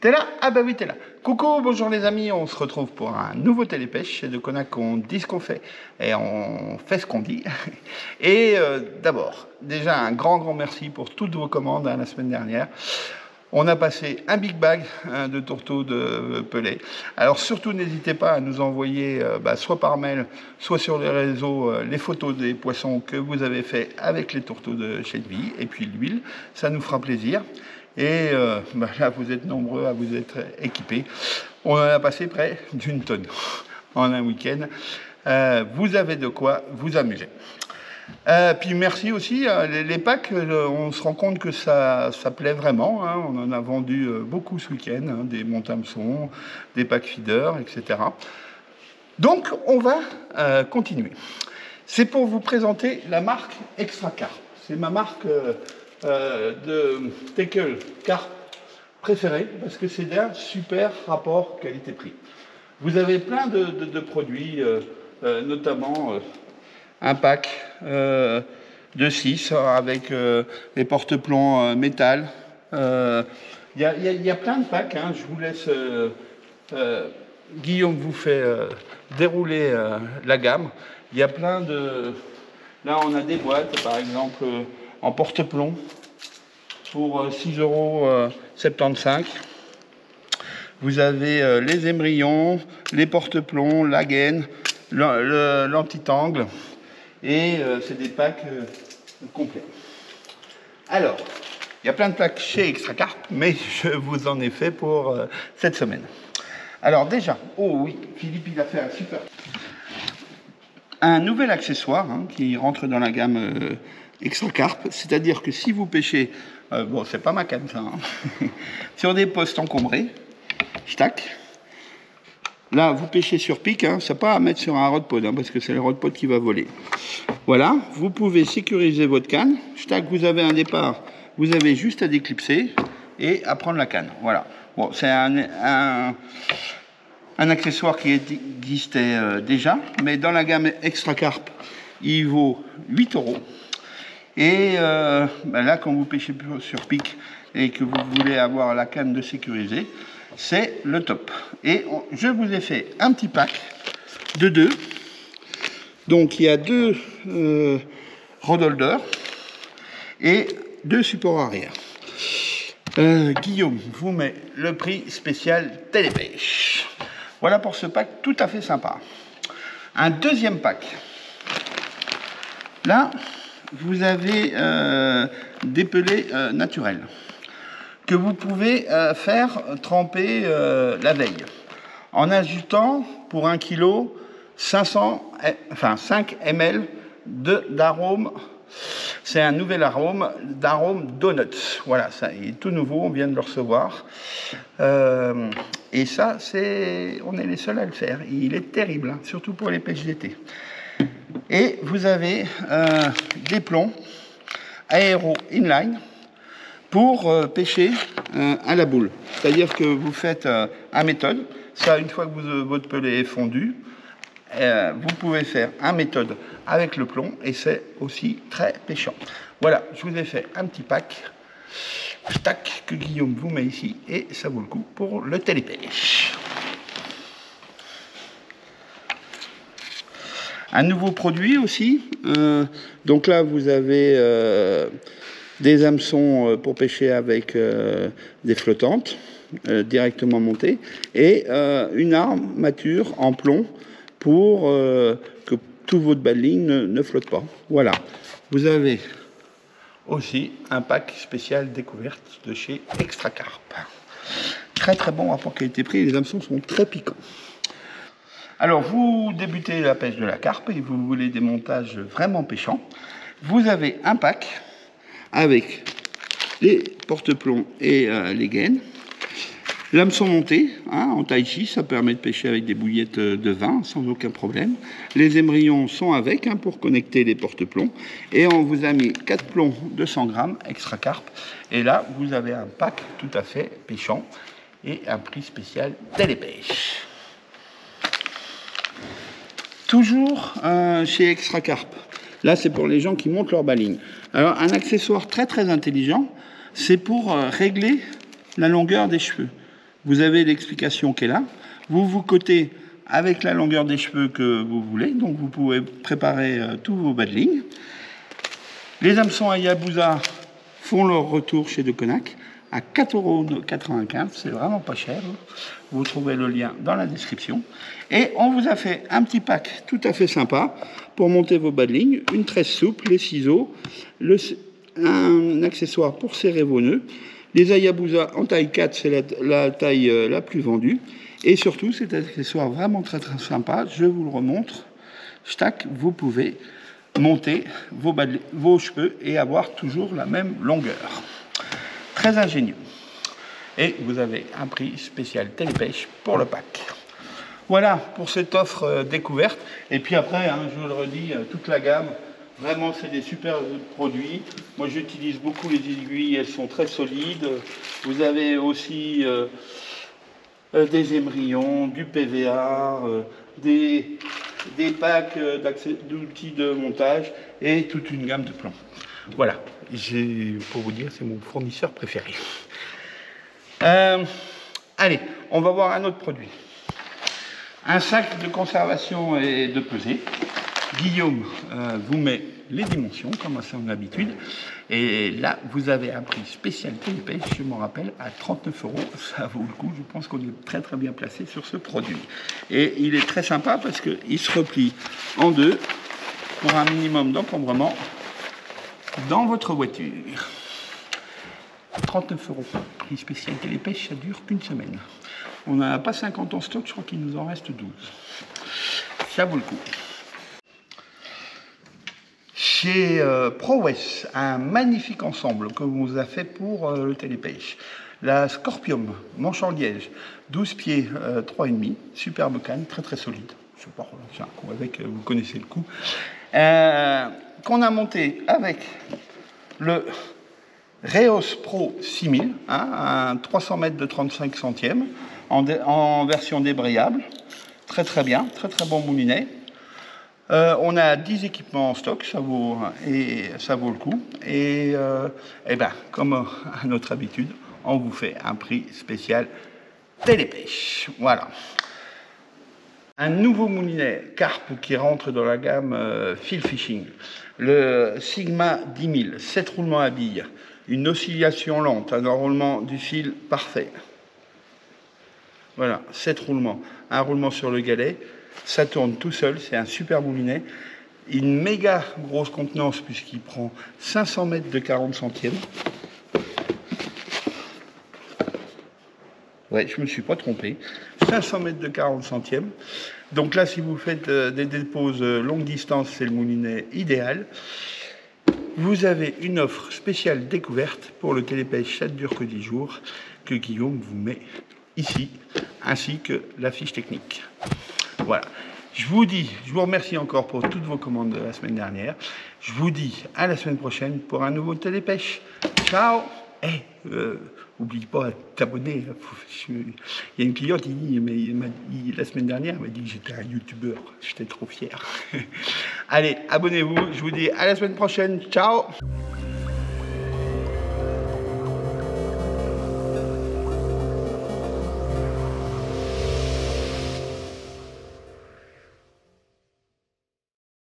T'es là? Ah bah oui, t'es là. Coucou, bonjour les amis, on se retrouve pour un nouveau Télépêche. Chez Deconac, on dit ce qu'on fait et on fait ce qu'on dit. Et d'abord, déjà un grand merci pour toutes vos commandes la semaine dernière. On a passé un big bag de tourteaux de pelés. Alors surtout, n'hésitez pas à nous envoyer soit par mail, soit sur les réseaux, les photos des poissons que vous avez fait avec les tourteaux de chez Vie et puis l'huile. Ça nous fera plaisir. Et là, vous êtes nombreux à vous être équipés. On en a passé près d'1 tonne en un week-end. Vous avez de quoi vous amuser. Puis merci aussi, les packs, on se rend compte que ça plaît vraiment. Hein. On en a vendu beaucoup ce week-end, hein, des monte-hameçons, des packs feeders, etc. Donc, on va continuer. C'est pour vous présenter la marque Extra Carp. C'est ma marque de tackle carp préférée parce que c'est d'un super rapport qualité-prix. Vous avez plein de produits, notamment un pack de 6 avec les porte-plombs métal. Il y a plein de packs. Hein. Je vous laisse. Guillaume vous fait dérouler la gamme. Il y a plein de. Là, on a des boîtes, par exemple, en porte-plomb pour 6,75 €. Vous avez les émerillons, les porte-plombs, la gaine, l'anti-tangle. Et c'est des packs complets. Alors, il y a plein de packs chez Extra Carp, mais je vous en ai fait pour cette semaine. Alors déjà, oh oui, Philippe, il a fait un super... Un nouvel accessoire hein, qui rentre dans la gamme Extra Carp, c'est-à-dire que si vous pêchez, bon, c'est pas ma canne ça, hein, sur des postes encombrés, tac. Là, vous pêchez sur pic, hein, c'est pas à mettre sur un rod-pod, hein, parce que c'est le rod-pod qui va voler. Voilà, vous pouvez sécuriser votre canne. Tac, vous avez un départ, vous avez juste à déclipser et à prendre la canne. Voilà. Bon, c'est un accessoire qui existait déjà, mais dans la gamme Extra Carp, il vaut 8 €. Et là, quand vous pêchez sur pic et que vous voulez avoir la canne de sécuriser, c'est le top. Et je vous ai fait un petit pack de 2. Donc, il y a 2 rod holders et 2 supports arrière. Guillaume vous met le prix spécial Télépêche. Voilà pour ce pack tout à fait sympa. Un deuxième pack. Là, vous avez des pelés naturels que vous pouvez faire tremper la veille en ajoutant pour 1 kg 5 ml d'arôme. C'est un nouvel arôme donuts. Voilà, ça est tout nouveau, on vient de le recevoir. Et ça, on est les seuls à le faire. Il est terrible, hein, surtout pour les pêches d'été. Et vous avez des plombs aéro inline pour pêcher à la boule. C'est-à-dire que vous faites un méthode. Ça, une fois que votre pelé est fondu, vous pouvez faire un méthode avec le plomb et c'est aussi très pêchant. Voilà, je vous ai fait un petit pack que Guillaume vous met ici et ça vaut le coup pour le Télépêche. Un nouveau produit aussi. Donc là, vous avez des hameçons pour pêcher avec des flottantes directement montées et une armature en plomb pour que tout votre baling ne flotte pas. Voilà. Vous avez aussi un pack spécial découverte de chez Extra Carp. Très bon rapport qualité-prix. Les hameçons sont très piquants. Alors, vous débutez la pêche de la carpe et vous voulez des montages vraiment pêchants. Vous avez un pack avec les porte-plombs et les gaines. L'hameçon monté, hein, en tai chi, ça permet de pêcher avec des bouillettes de vin sans aucun problème. Les émerillons sont avec hein, pour connecter les porte-plombs. Et on vous a mis 4 plombs de 100 grammes Extra Carp. Et là, vous avez un pack tout à fait pêchant et un prix spécial Télépêche. Toujours chez Extra Carp. Là, c'est pour les gens qui montent leur baling. Alors, un accessoire très intelligent, c'est pour régler la longueur des cheveux. Vous avez l'explication qui est là. Vous vous cotez avec la longueur des cheveux que vous voulez. Donc vous pouvez préparer tous vos bas de ligne. Les hameçons Hayabusa font leur retour chez Deconac à 4,95 €. C'est vraiment pas cher. Vous trouvez le lien dans la description. Et on vous a fait un petit pack tout à fait sympa pour monter vos bas de ligne. Une tresse souple, les ciseaux, un accessoire pour serrer vos nœuds. Les Hayabusa en taille 4, c'est la taille la plus vendue. Et surtout, cet accessoire vraiment très très sympa. Je vous le remontre. Stack, vous pouvez monter vos cheveux et avoir toujours la même longueur. Très ingénieux. Et vous avez un prix spécial Télépêche pour le pack. Voilà pour cette offre découverte. Et puis après, hein, je vous le redis, toute la gamme, vraiment c'est des super produits. Moi j'utilise beaucoup les aiguilles, elles sont très solides. Vous avez aussi des émerillons, du PVA, des packs d'outils de montage et toute une gamme de plans. Voilà, pour vous dire, c'est mon fournisseur préféré. Allez, on va voir un autre produit. Un sac de conservation et de pesée. Guillaume vous met les dimensions, comme à son habitude. Et là, vous avez un prix spécial Télépêche, je m'en rappelle, à 39 €. Ça vaut le coup, je pense qu'on est très très bien placé sur ce produit. Et il est très sympa parce qu'il se replie en deux pour un minimum d'encombrement dans votre voiture. 39 €, prix spécial Télépêche, ça dure qu'une semaine. On n'en a pas 50 en stock, je crois qu'il nous en reste 12. Ça vaut le coup. Chez ProWest, un magnifique ensemble que vous a fait pour le Télépêche. La Scorpium, manche en liège, 12 pieds, 3,5, superbe canne, très très solide. Je sais pas, j'ai un coup avec, vous connaissez le coup. Qu'on a monté avec le Reos Pro 6000, hein, un 300 mètres de 35 centièmes, en version débrayable. Très très bien, très très bon moulinet. On a 10 équipements en stock, ça vaut le coup. Et ben, comme à notre habitude, on vous fait un prix spécial Télépêche. Voilà. Un nouveau moulinet carpe qui rentre dans la gamme Feel Fishing. Le Sigma 10 000, 7 roulements à billes, une oscillation lente, un enroulement du fil parfait. Voilà, 7 roulements. Un roulement sur le galet, ça tourne tout seul, c'est un super moulinet. Une méga grosse contenance puisqu'il prend 500 mètres de 40 centièmes. Ouais, je ne me suis pas trompé. 500 mètres de 40 centièmes. Donc là, si vous faites des déposes longue distance, c'est le moulinet idéal. Vous avez une offre spéciale découverte pour le Télépêche, ça ne dure que 10 jours, que Guillaume vous met ici, ainsi que la fiche technique. Voilà. Je vous remercie encore pour toutes vos commandes de la semaine dernière. Je vous dis à la semaine prochaine pour un nouveau Télépêche. Ciao! N'oublie pas de t'abonner. Il y a une cliente qui dit, la semaine dernière, elle m'a dit que j'étais un youtubeur. J'étais trop fier. Allez, abonnez-vous. Je vous dis à la semaine prochaine. Ciao!